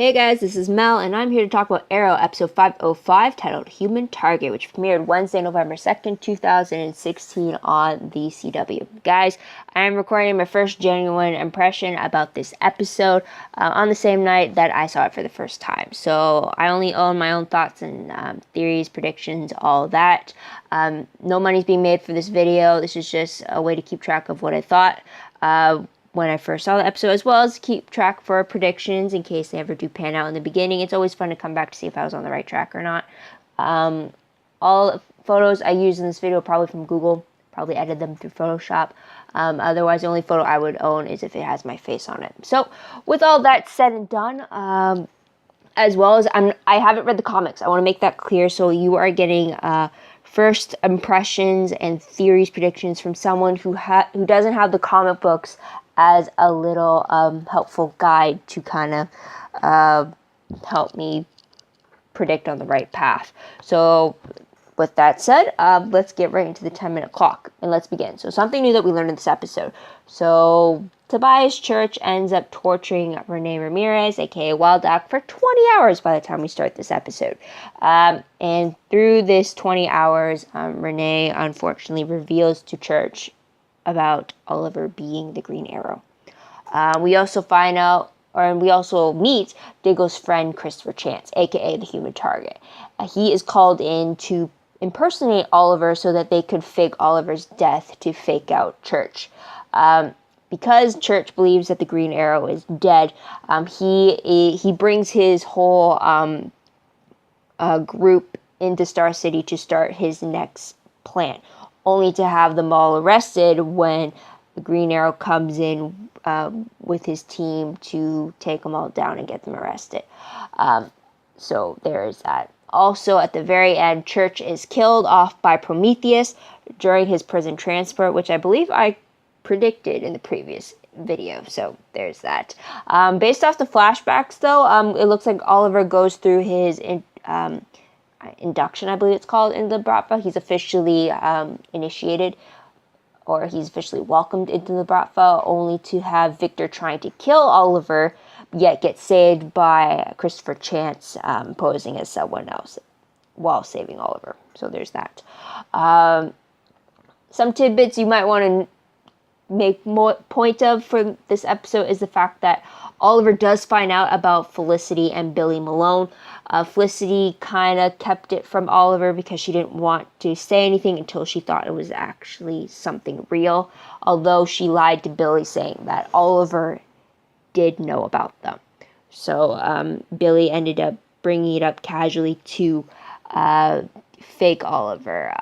Hey guys, this is Mel, and I'm here to talk about Arrow episode 505 titled Human Target, which premiered Wednesday, November 2nd, 2016 on the CW. Guys, I am recording my first genuine impression about this episode on the same night that I saw it for the first time. So I only own my own thoughts and theories, predictions, all that. No money's being made for this video. This is just a way to keep track of what I thought when I first saw the episode, as well as keep track for predictions in case they ever do pan out in the beginning. It's always fun to come back to see if I was on the right track or not. All photos I use in this video are probably from Google, probably edited them through Photoshop. Otherwise, the only photo I would own is if it has my face on it. So, with all that said and done, as well as I haven't read the comics. I want to make that clear, so you are getting first impressions and theories, predictions from someone who doesn't have the comic books as a little helpful guide to kind of help me predict on the right path. So with that said, let's get right into the 10-minute clock and let's begin. So something new that we learned in this episode. So Tobias Church ends up torturing Renee Ramirez, aka Wild Doc, for 20 hours by the time we start this episode. And through this 20 hours, Renee unfortunately reveals to Church about Oliver being the Green Arrow. We also find out, we also meet Diggle's friend Christopher Chance, aka the Human Target. He is called in to impersonate Oliver so that they could fake Oliver's death to fake out Church. Because Church believes that the Green Arrow is dead, he brings his whole group into Star City to start his next plan, only to have them all arrested when the Green Arrow comes in with his team to take them all down and get them arrested. So there's that. Also, at the very end, Church is killed off by Prometheus during his prison transport, which I believe I predicted in the previous video. So there's that. Based off the flashbacks, though, it looks like Oliver goes through his induction, I believe it's called, in the Bratva. He's officially initiated, or he's officially welcomed into the Bratva, only to have Victor trying to kill Oliver, yet get saved by Christopher Chance posing as someone else while saving Oliver. So there's that. Some tidbits you might want to make more point of for this episode is the fact that Oliver does find out about Felicity and Billy Malone. Felicity kind of kept it from Oliver because she didn't want to say anything until she thought it was actually something real, although she lied to Billy saying that Oliver did know about them. So Billy ended up bringing it up casually to fake Oliver,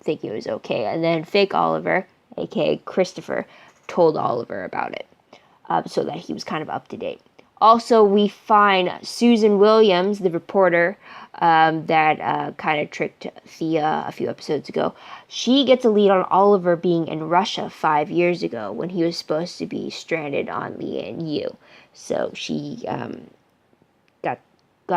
thinking it was okay, and then fake Oliver, aka Christopher, told Oliver about it, so that he was kind of up to date. Also, we find Susan Williams, the reporter that kind of tricked Thea a few episodes ago. She gets a lead on Oliver being in Russia 5 years ago when he was supposed to be stranded on Lian-Yu. So she got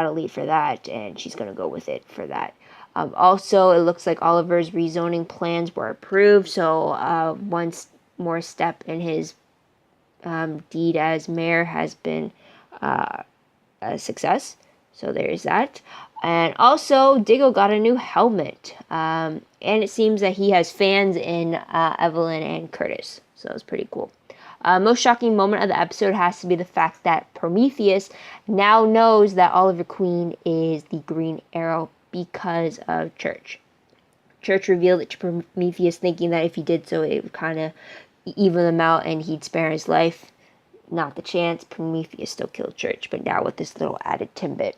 a lead for that, and she's going to go with it for that. Also, it looks like Oliver's rezoning plans were approved, so one more step in his deed as mayor has been a success. So there's that. And also, Diggle got a new helmet, and it seems that he has fans in Evelyn and Curtis, so it's pretty cool. Most shocking moment of the episode has to be the fact that Prometheus now knows that Oliver Queen is the Green Arrow because of Church. Church revealed it to Prometheus, thinking that if he did so, it would kind of even them out and he'd spare his life. Not the chance. Prometheus still killed Church, but now with this little added tidbit.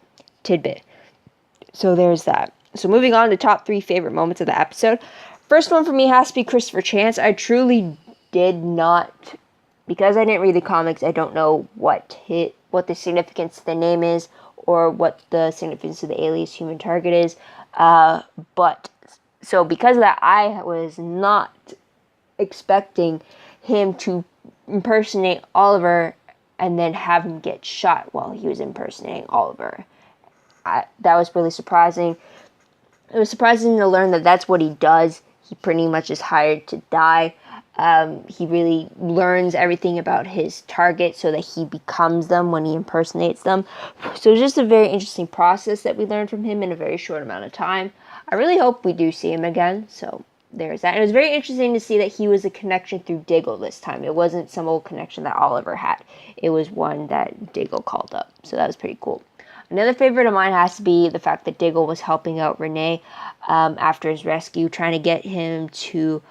So there's that. So moving on to top 3 favorite moments of the episode. First one for me has to be Christopher Chance. I truly did not, because I didn't read the comics, I don't know what the significance of the name is, or what the significance of the alias Human Target is. But so because of that, I was not expecting him to impersonate Oliver and then have him get shot while he was impersonating Oliver. That was really surprising. It was surprising to learn that that's what he does. He pretty much is hired to die. He really learns everything about his target so that he becomes them when he impersonates them. So it's just a very interesting process that we learned from him in a very short amount of time. I really hope we do see him again. So there's that. And it was very interesting to see that he was a connection through Diggle this time. It wasn't some old connection that Oliver had. It was one that Diggle called up. So that was pretty cool. Another favorite of mine has to be the fact that Diggle was helping out Renee after his rescue, trying to get him to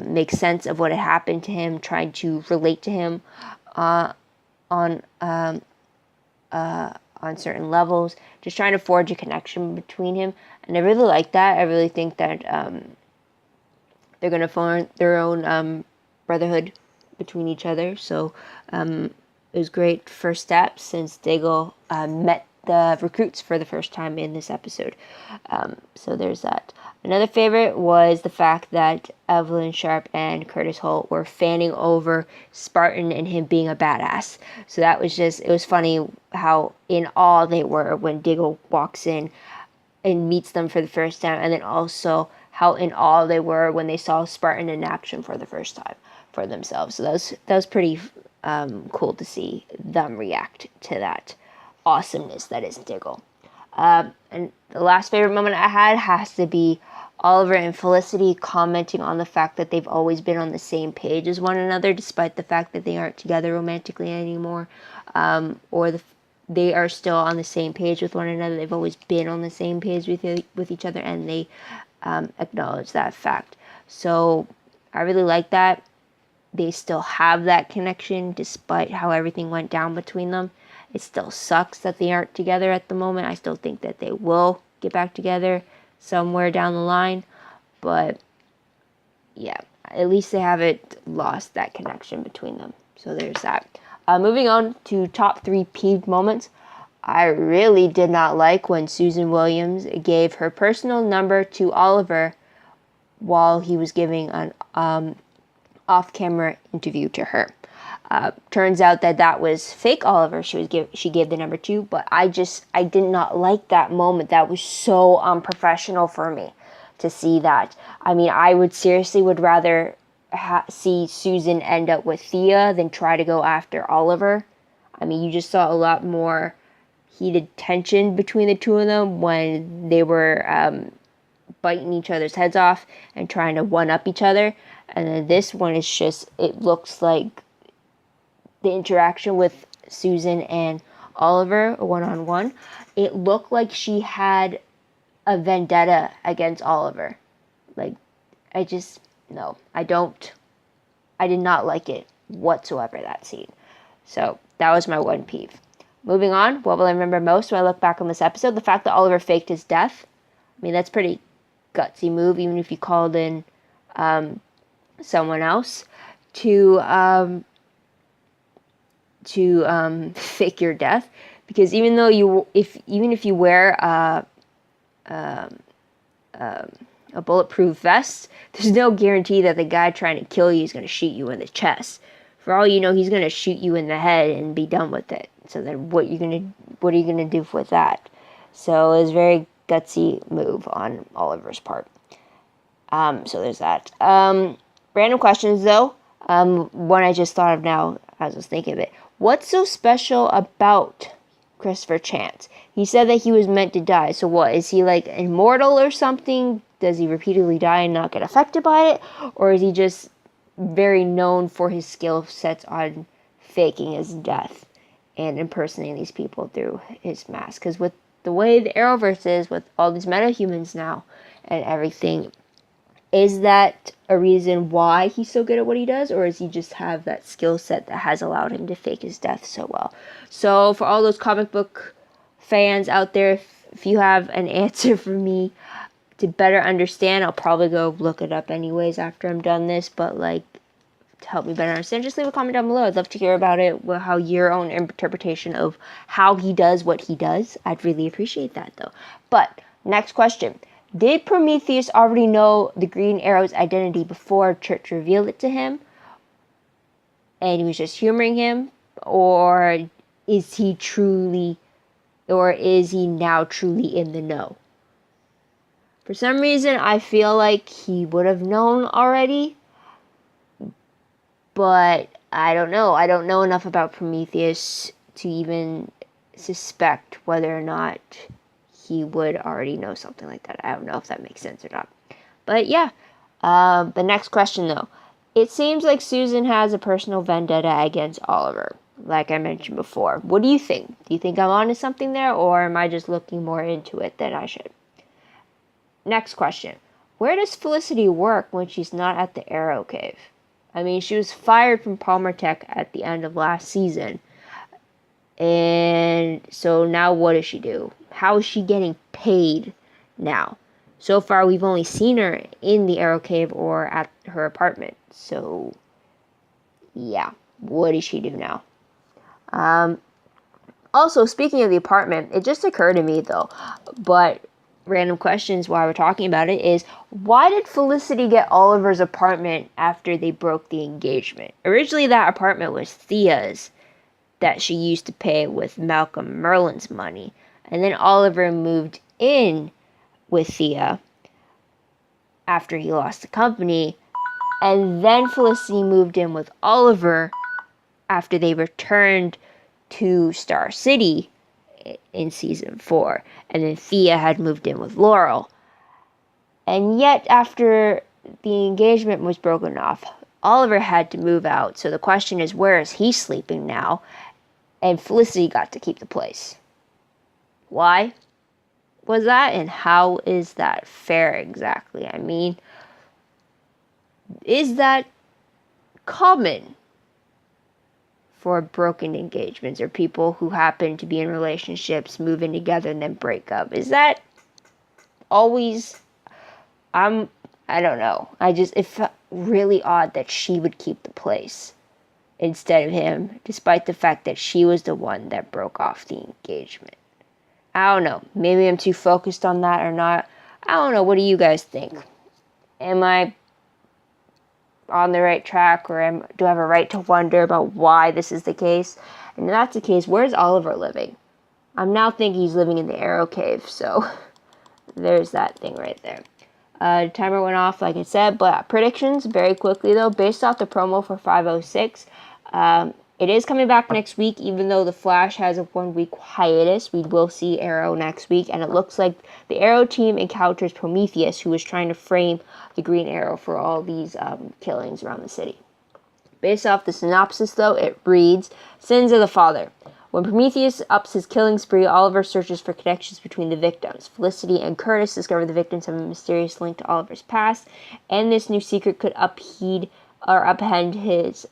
make sense of what had happened to him, trying to relate to him on certain levels, just trying to forge a connection between him. And I really like that. I really think that they're going to form their own brotherhood between each other. So it was great first step since Diggle met the recruits for the first time in this episode. So there's that. Another favorite was the fact that Evelyn Sharp and Curtis Holt were fanning over Spartan and him being a badass. So that was just, it was funny how in awe they were when Diggle walks in and meets them for the first time, and then also how in awe they were when they saw Spartan in action for the first time for themselves. So that was pretty cool to see them react to that awesomeness that is Diggle. And the last favorite moment I had has to be Oliver and Felicity commenting on the fact that they've always been on the same page as one another, despite the fact that they aren't together romantically anymore, they are still on the same page with one another. They've always been on the same page with each other, and they acknowledge that fact. So I really like that. They still have that connection despite how everything went down between them. It still sucks that they aren't together at the moment. I still think that they will get back together somewhere down the line. But yeah, at least they haven't lost that connection between them. So there's that. Moving on to top 3 peeved moments. I really did not like when Susan Williams gave her personal number to Oliver while he was giving an off-camera interview to her. Turns out that was fake Oliver she gave the number to, but I did not like that moment. That was so unprofessional for me to see that. I mean, I would rather see Susan end up with Thea than try to go after Oliver. I mean, you just saw a lot more heated tension between the two of them when they were biting each other's heads off and trying to one-up each other. And then this one is just, it looks like the interaction with Susan and Oliver one-on-one. It looked like she had a vendetta against Oliver. Like, I did not like it whatsoever, that scene. So that was my one peeve. Moving on, what will I remember most when I look back on this episode? The fact that Oliver faked his death. I mean, that's a pretty gutsy move, even if you called in someone else to fake your death. Because even though if you wear a bulletproof vest, there's no guarantee that the guy trying to kill you is going to shoot you in the chest. For all you know, he's going to shoot you in the head and be done with it. So then what are you going to do with that? So it was a very gutsy move on Oliver's part. So there's that. Random questions though. One I just thought of now as I was thinking of it. What's so special about Christopher Chance? He said that he was meant to die. So what, is he like immortal or something? Does he repeatedly die and not get affected by it? Or is he just very known for his skill sets on faking his death and impersonating these people through his mask? Because with the way the Arrowverse is, with all these metahumans now and everything, is that a reason why he's so good at what he does, or does he just have that skill set that has allowed him to fake his death so well? So for all those comic book fans out there, if you have an answer for me to better understand, I'll probably go look it up anyways after I'm done this, but like, to help me better understand, just leave a comment down below. I'd love to hear about it, how your own interpretation of how he does what he does. I'd really appreciate that though. But next question. Did Prometheus already know the Green Arrow's identity before Church revealed it to him? And he was just humoring him? Or is he now truly in the know? For some reason, I feel like he would have known already. But I don't know. I don't know enough about Prometheus to even suspect whether or not he would already know something like that. I don't know if that makes sense or not. But yeah, the next question though. It seems like Susan has a personal vendetta against Oliver, like I mentioned before. What do you think? Do you think I'm onto something there, or am I just looking more into it than I should? Next question. Where does Felicity work when she's not at the Arrow Cave? I mean, she was fired from Palmer Tech at the end of last season. And so now what does she do? How is she getting paid now? So far, we've only seen her in the Arrow Cave or at her apartment. So, yeah, what does she do now? Also, speaking of the apartment, it just occurred to me, though, but random questions while we're talking about it is, why did Felicity get Oliver's apartment after they broke the engagement? Originally, that apartment was Thea's that she used to pay with Malcolm Merlin's money. And then Oliver moved in with Thea after he lost the company. And then Felicity moved in with Oliver after they returned to Star City in season 4. And then Thea had moved in with Laurel. And yet, after the engagement was broken off, Oliver had to move out. So the question is, where is he sleeping now? And Felicity got to keep the place. Why was that? And how is that fair exactly? I mean, is that common for broken engagements or people who happen to be in relationships, move in together, and then break up? Is that always... I don't know. It felt really odd that she would keep the place instead of him, despite the fact that she was the one that broke off the engagement. I don't know. Maybe I'm too focused on that or not. I don't know. What do you guys think? Am I on the right track, or do I have a right to wonder about why this is the case? And if that's the case, where's Oliver living? I'm now thinking he's living in the Arrow Cave, so there's that thing right there. Timer went off, like I said, but predictions very quickly though, based off the promo for 506. It is coming back next week, even though the Flash has a 1-week hiatus. We will see Arrow next week, and it looks like the Arrow team encounters Prometheus, who is trying to frame the Green Arrow for all these killings around the city. Based off the synopsis, though, it reads, Sins of the Father. When Prometheus ups his killing spree, Oliver searches for connections between the victims. Felicity and Curtis discover the victims have a mysterious link to Oliver's past, and this new secret could upend his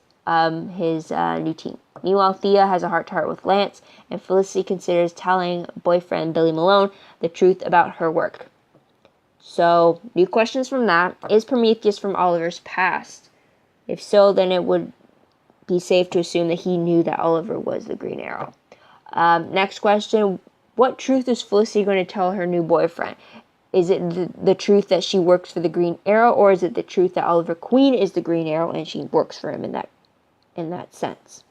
new team. Meanwhile, Thea has a heart-to-heart with Lance, and Felicity considers telling boyfriend Billy Malone the truth about her work. So, new questions from that. Is Prometheus from Oliver's past? If so, then it would be safe to assume that he knew that Oliver was the Green Arrow. Next question. What truth is Felicity going to tell her new boyfriend? Is it the truth that she works for the Green Arrow, or is it the truth that Oliver Queen is the Green Arrow and she works for him in that sense?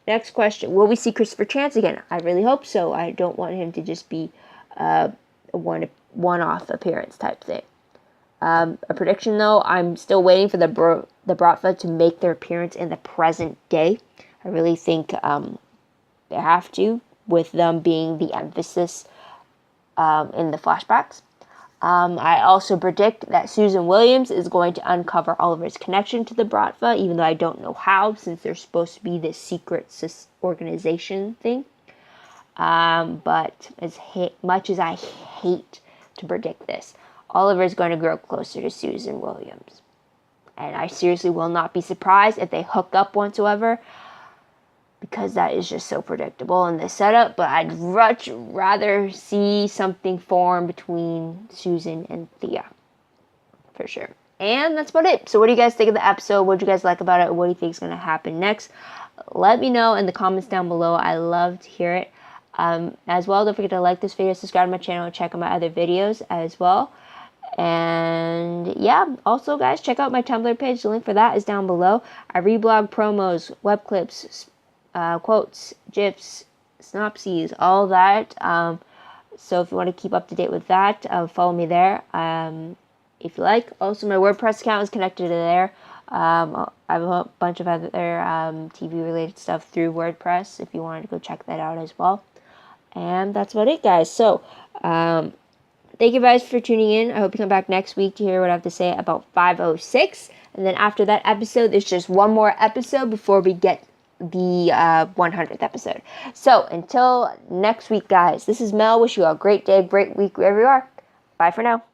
Next question. Will we see Christopher Chance again? I really hope so. I don't want him to just be a one-off appearance type thing. A prediction, though, I'm still waiting for the Bratva to make their appearance in the present day. I really think they have to, with them being the emphasis in the flashbacks. I also predict that Susan Williams is going to uncover Oliver's connection to the Bratva, even though I don't know how, since they're supposed to be this secret organization thing. But as much as I hate to predict this, Oliver is going to grow closer to Susan Williams. And I seriously will not be surprised if they hook up whatsoever, because that is just so predictable in this setup. But I'd much rather see something form between Susan and Thea, for sure. And that's about it. So what do you guys think of the episode? What do you guys like about it? What do you think is going to happen next? Let me know in the comments down below. I love to hear it. As well, don't forget to like this video, subscribe to my channel, and check out my other videos as well. And yeah, also guys, check out my Tumblr page. The link for that is down below. I reblog promos, web clips, quotes, gifs, synopses, all that. So if you want to keep up to date with that, follow me there if you like. Also, my WordPress account is connected to there. I have a bunch of other TV related stuff through WordPress if you wanted to go check that out as well. And that's about it, guys. So, thank you guys for tuning in. I hope you come back next week to hear what I have to say about 506. And then after that episode, there's just one more episode before we get the 100th episode. So, until next week, guys, this is Mel. Wish you a great day, great week, wherever you are. Bye for now.